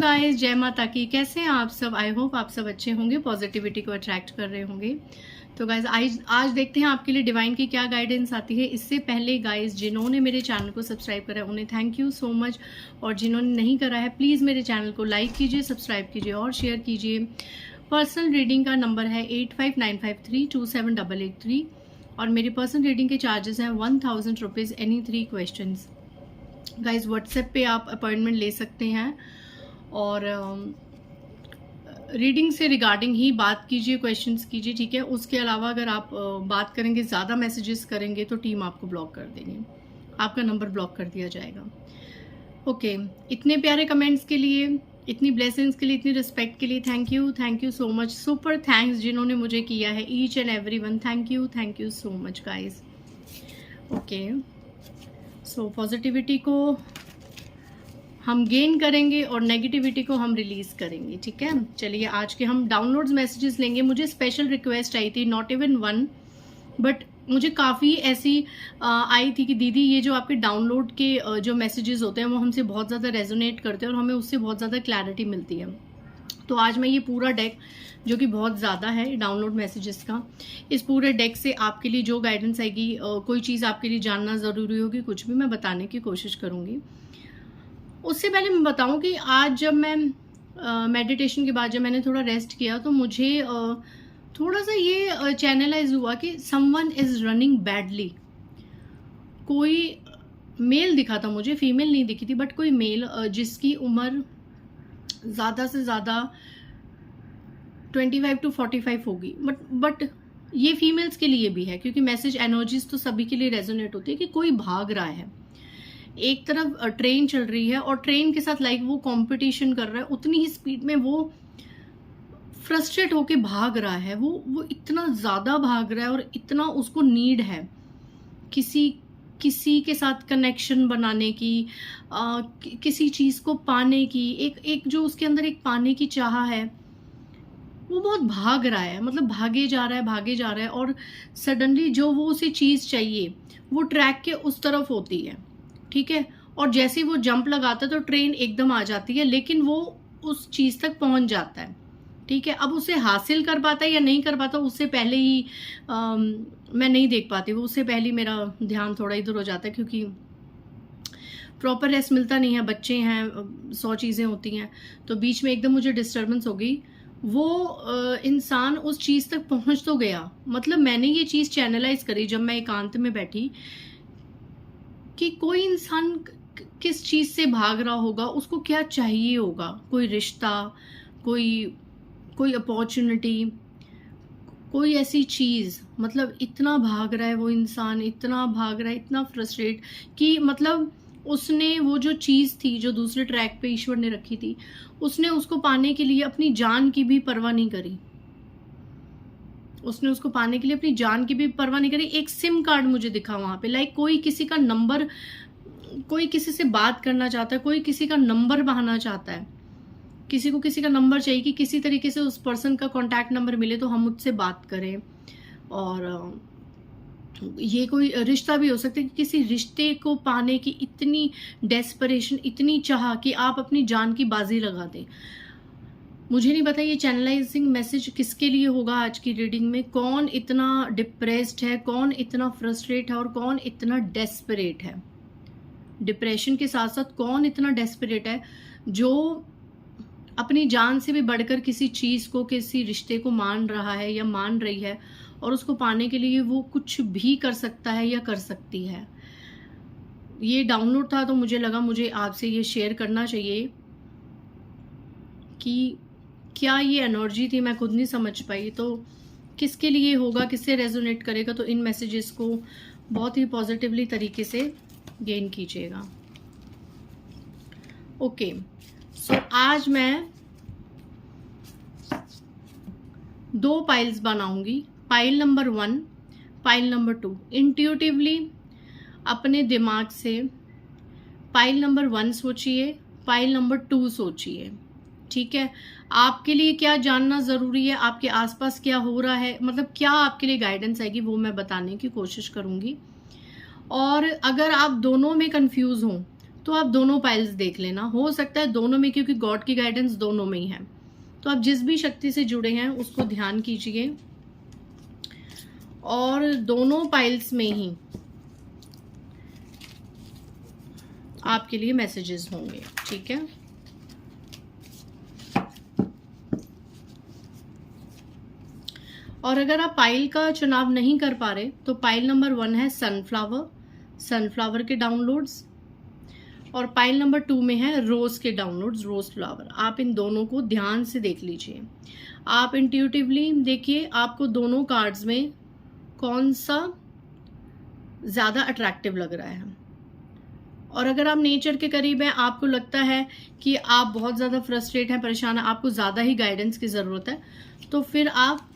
Guys, जय माता की। कैसे हैं आप सब? आई होप आप सब अच्छे होंगे, पॉजिटिविटी को अट्रैक्ट कर रहे होंगे। तो गाइस आज देखते हैं आपके लिए डिवाइन की क्या गाइडेंस आती है। इससे पहले गाइस, जिन्होंने मेरे चैनल को सब्सक्राइब करा है उन्हें थैंक यू सो मच, और जिन्होंने नहीं करा है प्लीज़ मेरे चैनल को लाइक कीजिए, सब्सक्राइब कीजिए और शेयर कीजिए। पर्सनल रीडिंग का नंबर है 8595327883 और मेरी पर्सनल रीडिंग के चार्जेस हैं 1000 rupees any 3 question. Guys WhatsApp पे आप अपॉइंटमेंट ले सकते हैं और रीडिंग से रिगार्डिंग ही बात कीजिए, क्वेश्चंस कीजिए, ठीक है। उसके अलावा अगर आप बात करेंगे, ज़्यादा मैसेजेस करेंगे तो टीम आपको ब्लॉक कर देंगे, आपका नंबर ब्लॉक कर दिया जाएगा। ओके, इतने प्यारे कमेंट्स के लिए, इतनी ब्लेसिंग्स के लिए, इतनी रिस्पेक्ट के लिए thank you so much. Super thanks जिन्होंने मुझे किया है, each and every one. Thank you so much guys. Okay, so positivity को हम गेन करेंगे और नेगेटिविटी को हम रिलीज करेंगे, ठीक है। चलिए आज के हम डाउनलोड्स मैसेजेस लेंगे। मुझे स्पेशल रिक्वेस्ट आई थी, नॉट इवन वन, बट मुझे काफ़ी ऐसी आई थी कि दीदी ये जो आपके डाउनलोड के जो मैसेजेस होते हैं वो हमसे बहुत ज़्यादा रेजोनेट करते हैं और हमें उससे बहुत ज़्यादा क्लैरिटी मिलती है। तो आज मैं ये पूरा डेक, जो कि बहुत ज़्यादा है डाउनलोड मैसेजेस का, इस पूरे डेक से आपके लिए जो गाइडेंस आएगी, कोई चीज़ आपके लिए जानना ज़रूरी होगी, कुछ भी मैं बताने की कोशिश करूँगी। उससे पहले मैं बताऊं कि आज जब मैं मेडिटेशन के बाद जब मैंने थोड़ा रेस्ट किया तो मुझे थोड़ा सा ये चैनलाइज हुआ कि समवन इज रनिंग बैडली। कोई मेल दिखा था मुझे, फीमेल नहीं दिखी थी, बट कोई मेल जिसकी उम्र ज़्यादा से ज़्यादा 25 to 45 होगी। बट ये फीमेल्स के लिए भी है, क्योंकि मैसेज एनर्जीज तो सभी के लिए रेजोनेट होती है कि कोई भाग रहा है। एक तरफ ट्रेन चल रही है और ट्रेन के साथ लाइक वो कंपटीशन कर रहा है, उतनी ही स्पीड में वो फ्रस्ट्रेट होके भाग रहा है। वो इतना ज़्यादा भाग रहा है और इतना उसको नीड है किसी के साथ कनेक्शन बनाने की, किसी चीज़ को पाने की, एक जो उसके अंदर एक पाने की चाह है। वो बहुत भाग रहा है, मतलब भागे जा रहा है और सडनली जो वो उसे चीज़ चाहिए वो ट्रैक के उस तरफ होती है, ठीक है। और जैसे ही वो जंप लगाता है तो ट्रेन एकदम आ जाती है, लेकिन वो उस चीज़ तक पहुंच जाता है, ठीक है। अब उसे हासिल कर पाता है या नहीं कर पाता, उससे पहले ही मैं नहीं देख पाती, वो उससे पहले मेरा ध्यान थोड़ा इधर हो जाता है, क्योंकि प्रॉपर रेस्ट मिलता नहीं है, बच्चे हैं, 100 चीज़ें होती हैं, तो बीच में एकदम मुझे डिस्टर्बेंस हो गई। वो इंसान उस चीज़ तक पहुंच तो गया, मतलब मैंने ये चीज़ चैनलाइज करी जब मैं एकांत में बैठी कि कोई इंसान किस चीज़ से भाग रहा होगा, उसको क्या चाहिए होगा, कोई रिश्ता, कोई अपॉर्चुनिटी, कोई ऐसी चीज़। मतलब इतना भाग रहा है वो इंसान, इतना भाग रहा है, इतना फ्रस्ट्रेट कि मतलब उसने वो जो चीज़ थी जो दूसरे ट्रैक पे ईश्वर ने रखी थी, उसने उसको पाने के लिए अपनी जान की भी परवाह नहीं करी। उसने उसको पाने के लिए अपनी जान की भी परवाह नहीं करी। एक सिम कार्ड मुझे दिखा वहां पे, लाइक कोई किसी का नंबर, कोई किसी से बात करना चाहता है, कोई किसी का नंबर बहाना चाहता है, किसी को किसी का नंबर चाहिए कि किसी तरीके से उस पर्सन का कांटेक्ट नंबर मिले तो हम उससे बात करें। और ये कोई रिश्ता भी हो सकता है कि किसी रिश्ते को पाने की इतनी डेस्परेशन, इतनी चाह कि आप अपनी जान की बाजी लगा दें। मुझे नहीं पता ये चैनलाइजिंग मैसेज किसके लिए होगा आज की रीडिंग में। कौन इतना डिप्रेस्ड है, कौन इतना फ्रस्ट्रेट है और कौन इतना डेस्परेट है। डिप्रेशन के साथ साथ कौन इतना डेस्परेट है जो अपनी जान से भी बढ़कर किसी चीज़ को, किसी रिश्ते को मान रहा है या मान रही है, और उसको पाने के लिए वो कुछ भी कर सकता है या कर सकती है। ये डाउनलोड था तो मुझे लगा मुझे आपसे ये शेयर करना चाहिए कि क्या ये एनर्जी थी, मैं खुद नहीं समझ पाई। तो किसके लिए होगा, किससे रेजोनेट करेगा, तो इन मैसेजेस को बहुत ही पॉजिटिवली तरीके से गेन कीजिएगा। ओके, सो आज मैं 2 पाइल्स बनाऊंगी, pile number 1, pile number 2। Intuitively अपने दिमाग से पाइल नंबर 1 सोचिए, पाइल नंबर 2 सोचिए, ठीक है। आपके लिए क्या जानना ज़रूरी है, आपके आसपास क्या हो रहा है, मतलब क्या आपके लिए गाइडेंस आएगी वो मैं बताने की कोशिश करूँगी। और अगर आप दोनों में कंफ्यूज हों तो आप दोनों पाइल्स देख लेना, हो सकता है दोनों में, क्योंकि गॉड की गाइडेंस दोनों में ही है। तो आप जिस भी शक्ति से जुड़े हैं उसको ध्यान कीजिए और दोनों पाइल्स में ही आपके लिए मैसेजेस होंगे, ठीक है। और अगर आप पाइल का चुनाव नहीं कर पा रहे तो पाइल नंबर 1 है सनफ्लावर, सनफ्लावर के डाउनलोड्स, और पाइल नंबर 2 में है रोज के डाउनलोड्स, रोज फ्लावर। आप इन दोनों को ध्यान से देख लीजिए, आप इंट्यूटिवली देखिए आपको दोनों कार्ड्स में कौन सा ज्यादा अट्रैक्टिव लग रहा है। और अगर आप नेचर के करीब हैं, आपको लगता है कि आप बहुत ज्यादा फ्रस्ट्रेट हैं, परेशान हैं, आपको ज्यादा ही गाइडेंस की जरूरत है, तो फिर आप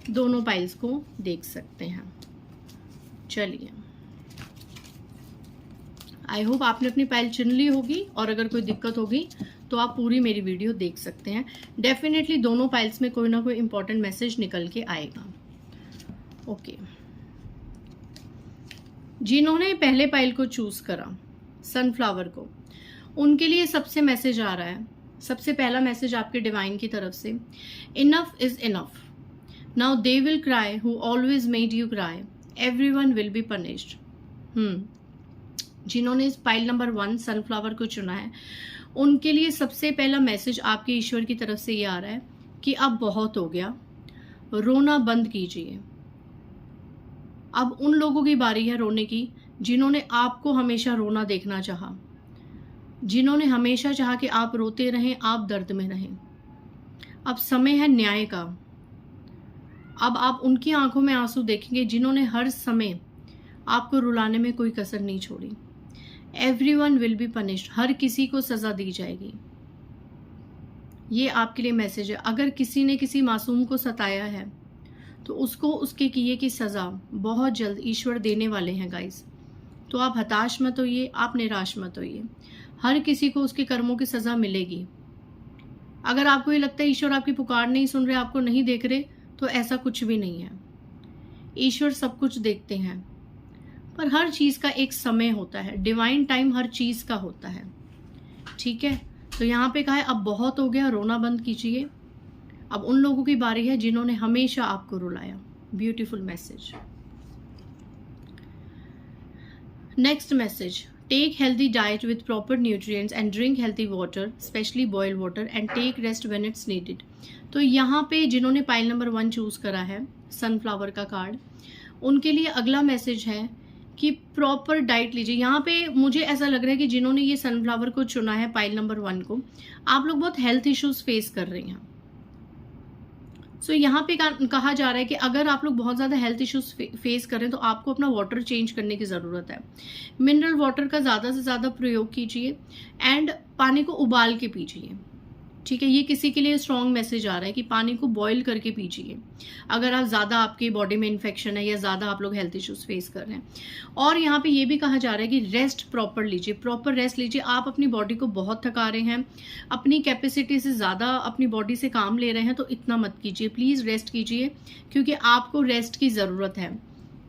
दोनों पाइल्स को देख सकते हैं। चलिए, आई होप आपने अपनी पाइल चुन ली होगी, और अगर कोई दिक्कत होगी तो आप पूरी मेरी वीडियो देख सकते हैं। डेफिनेटली दोनों पाइल्स में कोई ना कोई इंपॉर्टेंट मैसेज निकल के आएगा। ओके, जिन्होंने पहले पाइल को चूज करा, सनफ्लावर को, उनके लिए सबसे मैसेज आ रहा है, सबसे पहला मैसेज आपके डिवाइन की तरफ से, enough is enough, now they will cry who always made you cry, everyone will be punished. जिन्होंने इस पाइल नंबर 1 सनफ्लावर को चुना है, उनके लिए सबसे पहला मैसेज आपके ईश्वर की तरफ से ये आ रहा है कि अब बहुत हो गया, रोना बंद कीजिए। अब उन लोगों की बारी है रोने की जिन्होंने आपको हमेशा रोना देखना चाहा, जिन्होंने हमेशा चाहा कि आप रोते रहें, आप दर्द में रहें। अब समय है न्याय का। अब आप उनकी आंखों में आंसू देखेंगे जिन्होंने हर समय आपको रुलाने में कोई कसर नहीं छोड़ी। एवरीवन विल बी पनिश्ड, हर किसी को सजा दी जाएगी। ये आपके लिए मैसेज है। अगर किसी ने किसी मासूम को सताया है तो उसको उसके किए की सजा बहुत जल्द ईश्वर देने वाले हैं गाइस। तो आप हताश मत होइए, आप निराश मत होइए, हर किसी को उसके कर्मों की सजा मिलेगी। अगर आपको ये लगता है ईश्वर आपकी पुकार नहीं सुन रहे, आपको नहीं देख रहे, तो ऐसा कुछ भी नहीं है। ईश्वर सब कुछ देखते हैं, पर हर चीज का एक समय होता है, डिवाइन टाइम हर चीज का होता है, ठीक है। तो यहाँ पे कहा है अब बहुत हो गया, रोना बंद कीजिए। अब उन लोगों की बारी है जिन्होंने हमेशा आपको रुलाया। Beautiful message. Next message, take healthy diet with proper nutrients and drink healthy water, specially boiled water, and take rest when it's needed. तो यहाँ पे जिन्होंने पाइल नंबर 1 चूज करा है, सनफ्लावर का कार्ड, उनके लिए अगला मैसेज है कि प्रॉपर डाइट लीजिए। यहाँ पे मुझे ऐसा लग रहा है कि जिन्होंने ये सनफ्लावर को चुना है, पाइल नंबर 1 को, आप लोग बहुत हेल्थ इश्यूज फेस कर रहे हैं। सो यहाँ पे कहा जा रहा है कि अगर आप लोग बहुत ज़्यादा हेल्थ इश्यूज फेस कर रहे हैं तो आपको अपना वाटर चेंज करने की ज़रूरत है। मिनरल वाटर का ज़्यादा से ज़्यादा प्रयोग कीजिए एंड पानी को उबाल के पीजिए, ठीक है। ये किसी के लिए स्ट्रॉन्ग मैसेज आ रहा है कि पानी को बॉईल करके पीजिए अगर आप ज़्यादा, आपकी बॉडी में इन्फेक्शन है या ज़्यादा आप लोग हेल्थ इश्यूज फेस कर रहे हैं। और यहाँ पे ये भी कहा जा रहा है कि रेस्ट प्रॉपर लीजिए, प्रॉपर रेस्ट लीजिए। आप अपनी बॉडी को बहुत थका रहे हैं, अपनी कैपेसिटी से ज़्यादा अपनी बॉडी से काम ले रहे हैं, तो इतना मत कीजिए, प्लीज़ रेस्ट कीजिए, क्योंकि आपको रेस्ट की ज़रूरत है।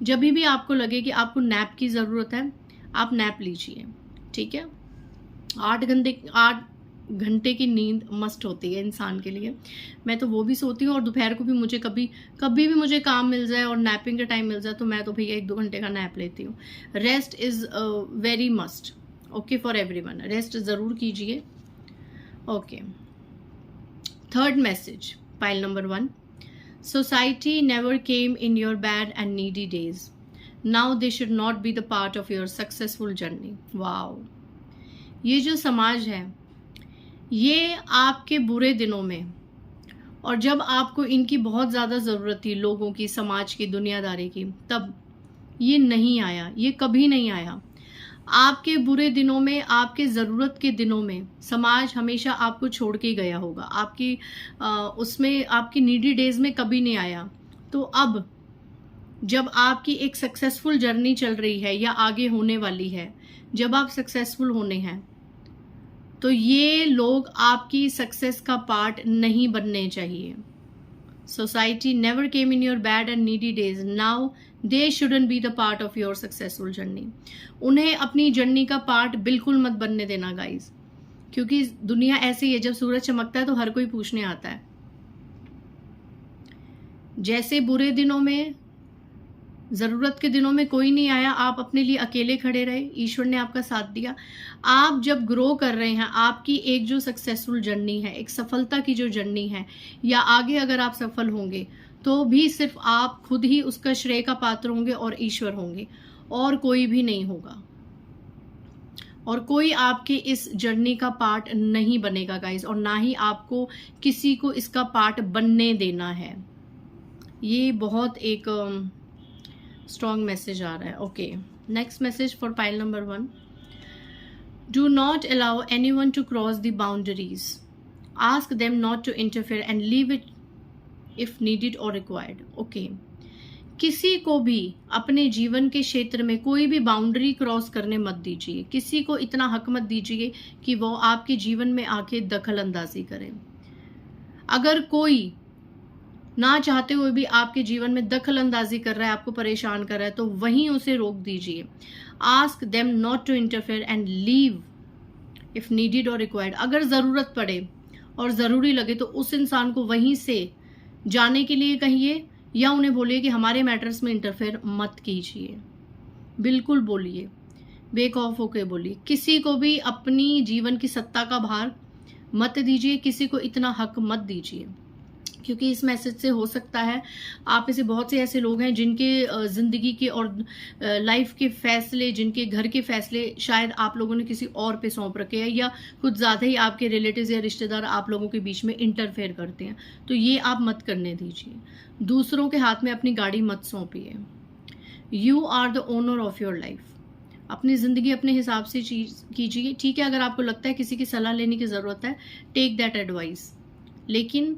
जब भी आपको लगे कि आपको नैप की ज़रूरत है, आप नैप लीजिए, ठीक है। 8 घंटे की नींद मस्ट होती है इंसान के लिए। मैं तो वो भी सोती हूँ, और दोपहर को भी मुझे कभी भी मुझे काम मिल जाए और नैपिंग का टाइम मिल जाए तो मैं तो भैया 1-2 घंटे का नैप लेती हूँ। Rest is very must, okay, for everyone. Rest ज़रूर कीजिए, okay. Third message, pile number 1, society never came in your bad and needy days, now they should not be the part of your successful journey. Wow, ये जो समाज है, ये आपके बुरे दिनों में, और जब आपको इनकी बहुत ज़्यादा ज़रूरत थी, लोगों की, समाज की, दुनियादारी की, तब ये नहीं आया, ये कभी नहीं आया। आपके बुरे दिनों में, आपके ज़रूरत के दिनों में समाज हमेशा आपको छोड़ के गया होगा, आपकी उसमें आपकी नीडी डेज में कभी नहीं आया। तो अब जब आपकी एक सक्सेसफुल जर्नी चल रही है या आगे होने वाली है, जब आप सक्सेसफुल होने हैं, तो ये लोग आपकी सक्सेस का पार्ट नहीं बनने चाहिए। Society never came in your bad and needy days. Now they shouldn't be the part of your successful journey. उन्हें अपनी जर्नी का पार्ट बिल्कुल मत बनने देना गाइज, क्योंकि दुनिया ऐसी है, जब सूरज चमकता है तो हर कोई पूछने आता है। जैसे बुरे दिनों में, जरूरत के दिनों में कोई नहीं आया, आप अपने लिए अकेले खड़े रहे, ईश्वर ने आपका साथ दिया। आप जब ग्रो कर रहे हैं, आपकी एक जो सक्सेसफुल जर्नी है, एक सफलता की जो जर्नी है, या आगे अगर आप सफल होंगे तो भी सिर्फ आप खुद ही उसका श्रेय का पात्र होंगे और ईश्वर होंगे, और कोई भी नहीं होगा, और कोई आपके इस जर्नी का पार्ट नहीं बनेगा गाइस, और ना ही आपको किसी को इसका पार्ट बनने देना है। ये बहुत एक स्ट्रॉन्ग मैसेज आ रहा है। Okay, next message for pile number 1। Do not allow anyone to cross the boundaries, ask them not to interfere and leave it if needed और रिक्वायर्ड। ओके, किसी को भी अपने जीवन के क्षेत्र में कोई भी बाउंड्री क्रॉस करने मत दीजिए। किसी को इतना हक मत दीजिए कि वो आपके जीवन में आके दखल अंदाजी करे। अगर कोई ना चाहते हुए भी आपके जीवन में दखल अंदाजी कर रहा है, आपको परेशान कर रहा है, तो वहीं उसे रोक दीजिए। Ask them not to interfere and leave if needed और रिक्वायर्ड। अगर ज़रूरत पड़े और ज़रूरी लगे तो उस इंसान को वहीं से जाने के लिए कहिए, या उन्हें बोलिए कि हमारे मैटर्स में इंटरफेयर मत कीजिए। बिल्कुल बोलिए, बेखौफ होकर बोलिए। किसी को भी अपनी जीवन की सत्ता का भार मत दीजिए, किसी को इतना हक मत दीजिए, क्योंकि इस मैसेज से हो सकता है आप में से बहुत से ऐसे लोग हैं जिनके ज़िंदगी के और लाइफ के फैसले, जिनके घर के फैसले शायद आप लोगों ने किसी और पे सौंप रखे हैं, या कुछ ज़्यादा ही आपके रिलेटिव्स या रिश्तेदार आप लोगों के बीच में इंटरफेयर करते हैं। तो ये आप मत करने दीजिए। दूसरों के हाथ में अपनी गाड़ी मत सौंपिए। You are the owner of your life. अपनी ज़िंदगी अपने हिसाब से चीज कीजिए। ठीक है, अगर आपको लगता है किसी की सलाह लेने की ज़रूरत है, टेक दैट एडवाइस, लेकिन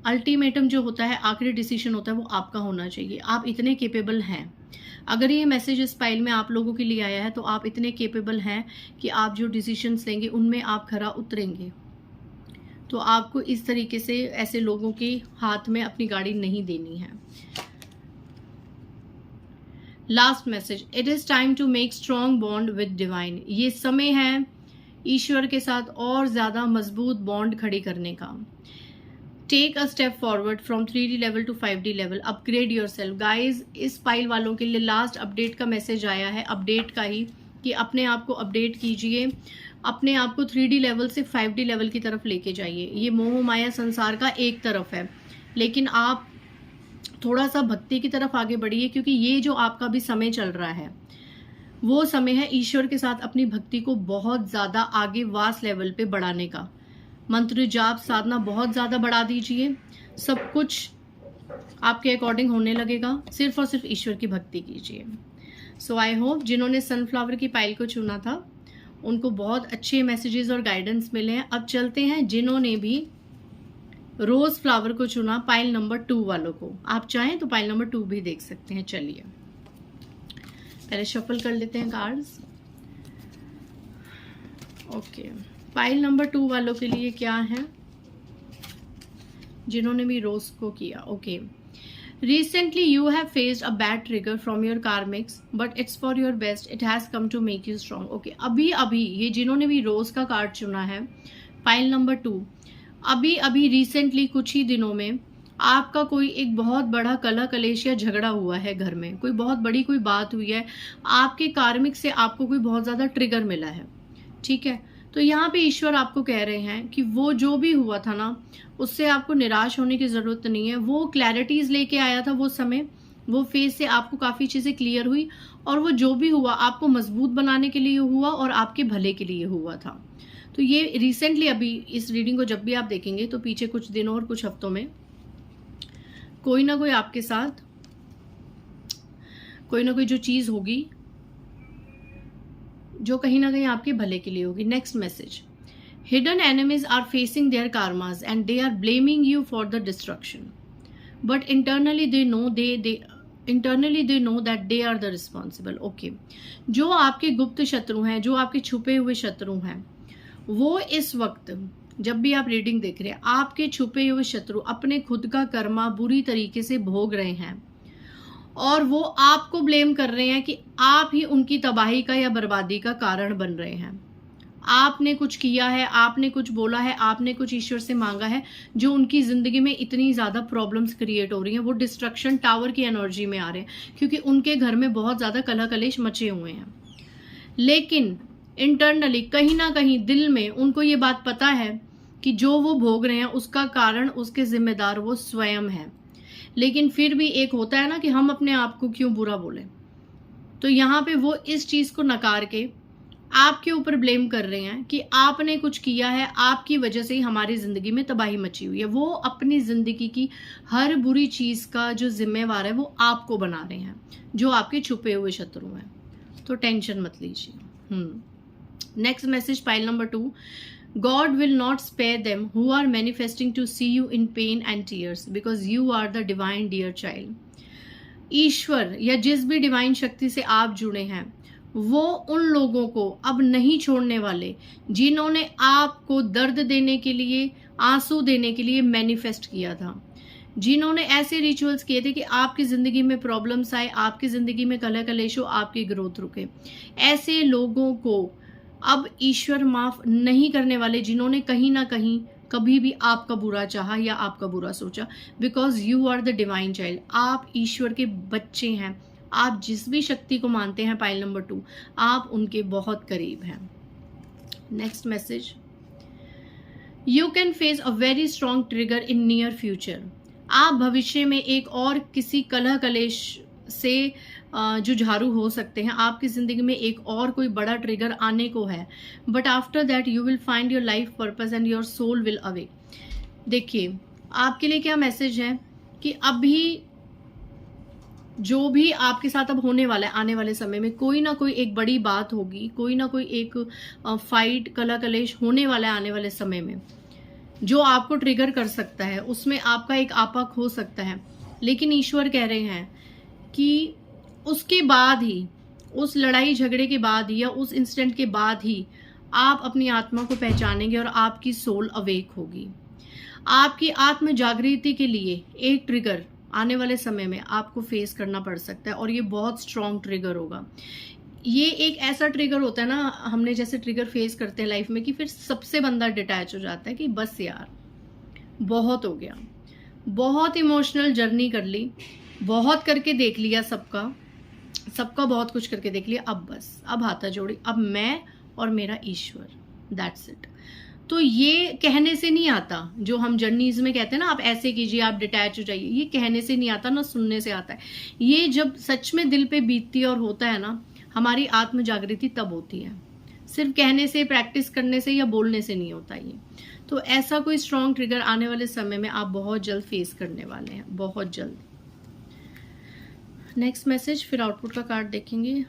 अल्टीमेटम जो होता है, आखिरी डिसीजन होता है, वो आपका होना चाहिए। आप इतने केपेबल हैं। अगर ये मैसेज इस फाइल में आप लोगों के लिए आया है तो आप इतने केपेबल हैं कि आप जो डिसीजंस लेंगे उनमें आप खरा उतरेंगे। तो आपको इस तरीके से ऐसे लोगों के हाथ में अपनी गाड़ी नहीं देनी है। Last message, it is time to make strong bond with divine. ये समय है ईश्वर के साथ और ज्यादा मजबूत बॉन्ड खड़ी करने का। Take a step forward from 3D level to 5D level, upgrade yourself. Guys, इस फाइल वालों के लिए लास्ट अपडेट का मैसेज आया है, अपडेट का ही, कि अपने आप को अपडेट कीजिए, अपने आप को 3D लेवल से 5D लेवल की तरफ लेके जाइए। ये मोह माया संसार का एक तरफ है, लेकिन आप थोड़ा सा भक्ति की तरफ आगे बढ़िए, क्योंकि ये जो आपका भी समय चल रहा है वो समय है ईश्वर के साथ अपनी भक्ति को बहुत ज़्यादा आगे वास्ट लेवल पे बढ़ाने का। मंत्र जाप साधना बहुत ज़्यादा बढ़ा दीजिए, सब कुछ आपके अकॉर्डिंग होने लगेगा। सिर्फ और सिर्फ ईश्वर की भक्ति कीजिए। सो आई होप जिन्होंने सनफ्लावर की पाइल को चुना था उनको बहुत अच्छे मैसेजेस और गाइडेंस मिले हैं। अब चलते हैं जिन्होंने भी रोज फ्लावर को चुना, पाइल नंबर 2 वालों को। आप चाहें तो पाइल नंबर 2 भी देख सकते हैं। चलिए पहले शफल कर लेते हैं कार्ड्स। ओके, पाइल नंबर 2 वालों के लिए क्या है, जिन्होंने भी रोज को किया। Okay, recently you have faced a bad trigger from your karmics but it's for your best, it has come to make you strong. Okay, अभी अभी ये जिन्होंने भी रोज का कार्ड चुना है, पाइल नंबर 2, अभी अभी रिसेंटली कुछ ही दिनों में आपका कोई एक बहुत बड़ा कलह कलेश या झगड़ा हुआ है घर में, कोई बहुत बड़ी कोई बात हुई है, आपके कार्मिक से आपको कोई बहुत ज्यादा ट्रिगर मिला है। ठीक है, तो यहाँ पे ईश्वर आपको कह रहे हैं कि वो जो भी हुआ था ना, उससे आपको निराश होने की जरूरत नहीं है। वो क्लैरिटीज लेके आया था वो समय, वो फेज से आपको काफी चीजें क्लियर हुई, और वो जो भी हुआ आपको मजबूत बनाने के लिए हुआ और आपके भले के लिए हुआ था। तो ये रिसेंटली, अभी इस रीडिंग को जब भी आप देखेंगे तो पीछे कुछ दिनों और कुछ हफ्तों में कोई ना कोई आपके साथ कोई ना कोई जो चीज होगी जो कहीं ना कहीं आपके भले के लिए होगी। Next message, hidden enemies are facing their karmas and they are blaming you for the destruction but internally they know that they are the responsible. Okay, जो आपके गुप्त शत्रु हैं, जो आपके छुपे हुए शत्रु हैं, वो इस वक्त जब भी आप रीडिंग देख रहे हैं, आपके छुपे हुए शत्रु अपने खुद का कर्मा बुरी तरीके से भोग रहे हैं और वो आपको ब्लेम कर रहे हैं कि आप ही उनकी तबाही का या बर्बादी का कारण बन रहे हैं। आपने कुछ किया है, आपने कुछ बोला है, आपने कुछ ईश्वर से मांगा है, जो उनकी जिंदगी में इतनी ज्यादा प्रॉब्लम्स क्रिएट हो रही हैं। वो डिस्ट्रक्शन टावर की एनर्जी में आ रहे हैं क्योंकि उनके घर में बहुत ज्यादा कलह कलेश मचे हुए हैं। लेकिन इंटरनली कहीं ना कहीं दिल में उनको ये बात पता है कि जो वो भोग रहे हैं उसका कारण, उसके जिम्मेदार वो स्वयं है। लेकिन फिर भी एक होता है ना कि हम अपने आप को क्यों बुरा बोलें, तो यहाँ पे वो इस चीज को नकार के आपके ऊपर ब्लेम कर रहे हैं कि आपने कुछ किया है, आपकी वजह से ही हमारी जिंदगी में तबाही मची हुई है। वो अपनी जिंदगी की हर बुरी चीज का जो जिम्मेवार है वो आपको बना रहे हैं, जो आपके छुपे हुए शत्रु हैं। तो टेंशन मत लीजिए। Next message, pile number 2, God will not spare them who are manifesting to see you in pain and tears because you are the divine dear child। ईश्वर या जिस भी डिवाइन शक्ति से आप जुड़े हैं वो उन लोगों को अब नहीं छोड़ने वाले जिन्होंने आपको दर्द देने के लिए, आंसू देने के लिए मैनिफेस्ट किया था, जिन्होंने ऐसे रिचुअल्स किए थे कि आपकी जिंदगी में प्रॉब्लम्स आए, आपकी जिंदगी में कलह कलेश हो, आपकी ग्रोथ रुके। ऐसे लोगों को अब ईश्वर माफ नहीं करने वाले जिन्होंने कहीं ना कहीं कभी भी आपका बुरा चाहा या आपका बुरा सोचा, because you are the divine child. आप ईश्वर के बच्चे हैं। आप जिस भी शक्ति को मानते हैं, पाइल नंबर 2, आप उनके बहुत करीब हैं। Next message, you can face a very strong trigger in near future. आप भविष्य में एक और किसी कलह कलेश से जुझारू हो सकते हैं। आपकी जिंदगी में एक और कोई बड़ा ट्रिगर आने को है, but after that you will find your life purpose and your soul will awake. देखिए आपके लिए क्या मैसेज है कि अभी जो भी आपके साथ अब होने वाला है, आने वाले समय में कोई ना कोई एक बड़ी बात होगी, कोई ना कोई एक फाइट, कलह कलेश होने वाला है आने वाले समय में, जो आपको ट्रिगर कर सकता है। उसमें आपका एक आपा हो सकता है, लेकिन ईश्वर कह रहे हैं कि उसके बाद ही, उस लड़ाई झगड़े के बाद ही या उस इंसिडेंट के बाद ही आप अपनी आत्मा को पहचानेंगे और आपकी सोल अवेक होगी। आपकी आत्म जागृति के लिए एक ट्रिगर आने वाले समय में आपको फेस करना पड़ सकता है और ये बहुत स्ट्रॉन्ग ट्रिगर होगा। ये एक ऐसा ट्रिगर होता है ना, हमने जैसे ट्रिगर फेस करते हैं लाइफ में कि फिर सबसे बंदा डिटैच हो जाता है कि बस यार बहुत हो गया, बहुत इमोशनल जर्नी कर ली, बहुत करके देख लिया, सबका बहुत कुछ करके देख लिया, अब बस, अब हाथा जोड़ी, अब मैं और मेरा ईश्वर, दैट्स इट। तो ये कहने से नहीं आता, जो हम जर्नीज में कहते हैं ना, आप ऐसे कीजिए, आप डिटैच हो जाइए, ये कहने से नहीं आता ना, सुनने से आता है। ये जब सच में दिल पे बीतती है और होता है ना, हमारी आत्म जागृति तब होती है। सिर्फ कहने से, प्रैक्टिस करने से या बोलने से नहीं होता ये। तो ऐसा कोई स्ट्रॉन्ग ट्रिगर आने वाले समय में आप बहुत जल्द फेस करने वाले हैं, बहुत जल्द। नेक्स्ट मैसेज, फिर आउटपुट का कार्ड देखेंगे।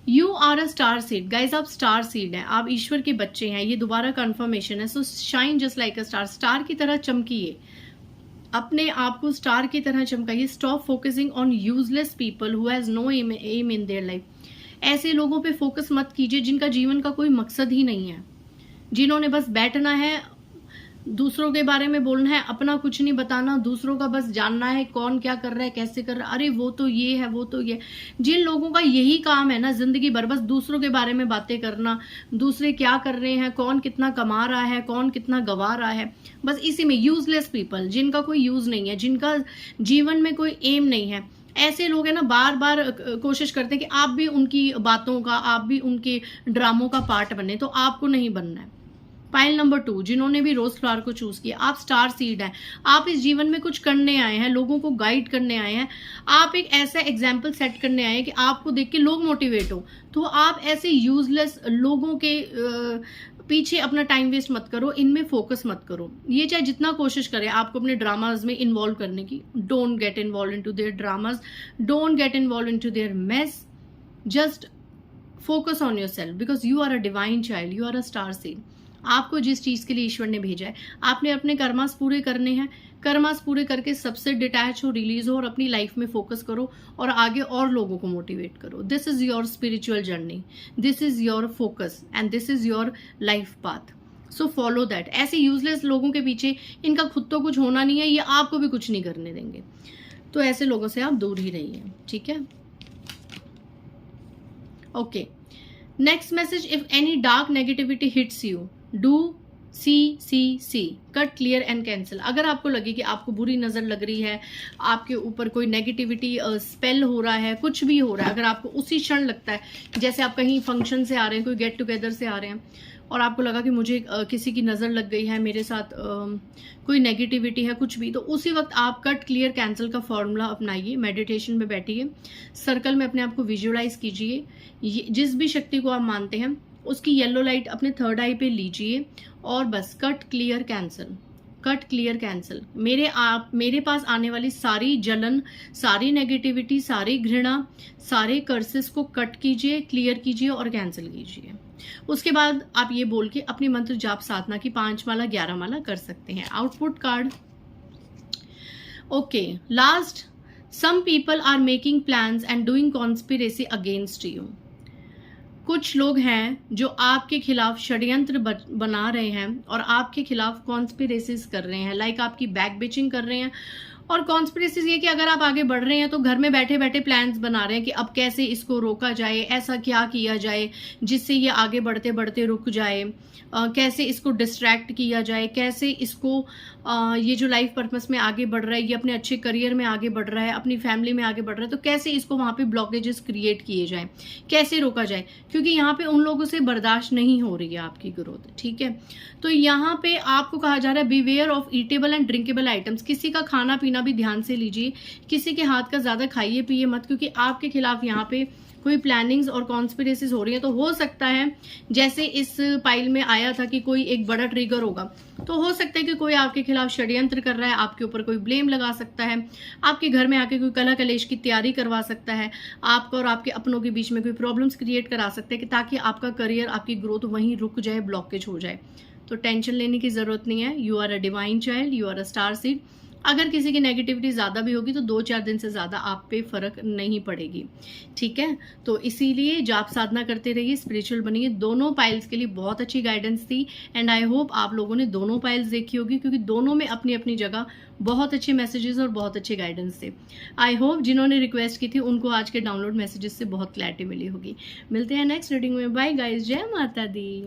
You are a star seed. Guys आप स्टार सीड हैं, आप ईश्वर के बच्चे हैं, ये दोबारा कंफर्मेशन है। So shine just like a star, star की तरह चमकिए, अपने आप को स्टार की तरह चमकाइए। Stop focusing on useless people who has no aim in their life. ऐसे लोगों पे फोकस मत कीजिए जिनका जीवन का कोई मकसद ही नहीं है, जिन्होंने बस बैठना है, दूसरों के बारे में बोलना है, अपना कुछ नहीं बताना, दूसरों का बस जानना है कौन क्या कर रहा है, कैसे कर रहा है, अरे वो तो ये है, वो तो ये। जिन लोगों का यही काम है ना जिंदगी भर, बस दूसरों के बारे में बातें करना, दूसरे क्या कर रहे हैं, कौन कितना कमा रहा है, कौन कितना गवा रहा है, बस इसी में यूजलेस पीपल, जिनका कोई यूज नहीं है, जिनका जीवन में कोई एम नहीं है, ऐसे लोग है ना बार बार कोशिश करते हैं कि आप भी उनकी बातों का, आप भी उनके ड्रामों का पार्ट बने, तो आपको नहीं बनना है। पाइल नंबर 2, जिन्होंने भी रोज फ्लावर को चूज किया, आप स्टार सीड हैं। आप इस जीवन में कुछ करने आए हैं, लोगों को गाइड करने आए हैं, आप एक ऐसा एग्जाम्पल सेट करने आए हैं कि आपको देख के लोग मोटिवेट हो। तो आप ऐसे यूजलेस लोगों के पीछे अपना टाइम वेस्ट मत करो, इनमें फोकस मत करो। ये चाहे जितना कोशिश करें आपको अपने ड्रामाज में इन्वॉल्व करने की, don't get involve into their dramas, don't get involve into their mess, just focus on yourself because you are a divine child, you are a star seed. आपको जिस चीज़ के लिए ईश्वर ने भेजा है, आपने अपने कर्मास पूरे करने हैं। कर्मास पूरे करके सबसे डिटैच हो, रिलीज हो और अपनी लाइफ में फोकस करो और आगे और लोगों को मोटिवेट करो। This is your spiritual journey, this is your focus and this is your life path. So follow that. ऐसे यूजलेस लोगों के पीछे, इनका खुद तो कुछ होना नहीं है, ये आपको भी कुछ नहीं करने देंगे, तो ऐसे लोगों से आप दूर ही रहिए, ठीक है। Okay, next message, if any dark negativity hits you do see cut, clear and cancel. अगर आपको लगे कि आपको बुरी नजर लग रही है, आपके ऊपर कोई नेगेटिविटी स्पेल हो रहा है, कुछ भी हो रहा है, अगर आपको उसी क्षण लगता है, जैसे आप कहीं फंक्शन से आ रहे हैं, कोई गेट टुगेदर से आ रहे हैं और आपको लगा कि मुझे किसी की नज़र लग गई है, मेरे साथ कोई नेगेटिविटी है, कुछ भी, तो उसी वक्त आप कट क्लियर कैंसिल का फॉर्मूला अपनाइए, मेडिटेशन में बैठिए, सर्कल में अपने आप को विजुअलाइज कीजिए, जिस भी शक्ति को आप मानते हैं उसकी येलो लाइट अपने थर्ड आई पे लीजिए और बस cut clear cancel, cut clear cancel. मेरे पास आने वाली सारी जलन, सारी नेगेटिविटी, सारी घृणा, सारे कर्सेस को कट कीजिए, क्लियर कीजिए और कैंसिल कीजिए। उसके बाद आप ये बोल के अपनी मंत्र जाप साधना की 5 माला 11 माला कर सकते हैं। Output card, okay, last, some people are making plans and doing conspiracy against you. कुछ लोग हैं जो आपके खिलाफ षड्यंत्र बना रहे हैं और आपके खिलाफ कॉन्स्पिरेसीज कर रहे हैं, लाइक आपकी बैक बिचिंग कर रहे हैं। और कॉन्स्पिरेसीज ये कि अगर आप आगे बढ़ रहे हैं तो घर में बैठे बैठे प्लान्स बना रहे हैं कि अब कैसे इसको रोका जाए, ऐसा क्या किया जाए जिससे ये आगे बढ़ते बढ़ते रुक जाए, कैसे इसको डिस्ट्रैक्ट किया जाए, कैसे इसको ये जो लाइफ पर्पस में आगे बढ़ रहा है, ये अपने अच्छे करियर में आगे बढ़ रहा है, अपनी फैमिली में आगे बढ़ रहा है, तो कैसे इसको वहाँ पे ब्लॉकेजेस क्रिएट किए जाए, कैसे रोका जाए, क्योंकि यहाँ पे उन लोगों से बर्दाश्त नहीं हो रही है आपकी ग्रोथ, ठीक है। तो यहाँ पे आपको कहा जा रहा है beware of eatable and drinkable items. किसी का खाना पीना भी ध्यान से लीजिए, किसी के हाथ का ज्यादा खाइए पिए मत, क्योंकि आपके खिलाफ यहाँ पे कोई प्लानिंग्स और कॉन्स्पिरेसीज हो रही है। तो हो सकता है जैसे इस पाइल में आया था कि कोई एक बड़ा ट्रिगर होगा, तो हो सकता है कि कोई आपके खिलाफ षड्यंत्र कर रहा है, आपके ऊपर कोई ब्लेम लगा सकता है, आपके घर में आके कोई कलह कलेश की तैयारी करवा सकता है, आपको और आपके अपनों के बीच में कोई प्रॉब्लम्स क्रिएट करा सकता है कि ताकि आपका करियर, आपकी ग्रोथ वहीं रुक जाए, ब्लॉकेज हो जाए। तो टेंशन लेने की जरूरत नहीं है। You are a divine child, you are a star seed. अगर किसी की नेगेटिविटी ज़्यादा भी होगी तो 2-4 दिन से ज़्यादा आप पे फर्क नहीं पड़ेगी, ठीक है। तो इसीलिए जाप साधना करते रहिए, स्पिरिचुअल बनिए। दोनों पाइल्स के लिए बहुत अच्छी गाइडेंस थी एंड आई होप आप लोगों ने दोनों पाइल्स देखी होगी, क्योंकि दोनों में अपनी अपनी जगह बहुत अच्छे मैसेजेस और बहुत अच्छे गाइडेंस थे। आई होप जिन्होंने रिक्वेस्ट की थी उनको आज के डाउनलोड मैसेजेस से बहुत क्लैरिटी मिली होगी। मिलते हैं नेक्स्ट रीडिंग में। बाय गाइस, जय माता दी।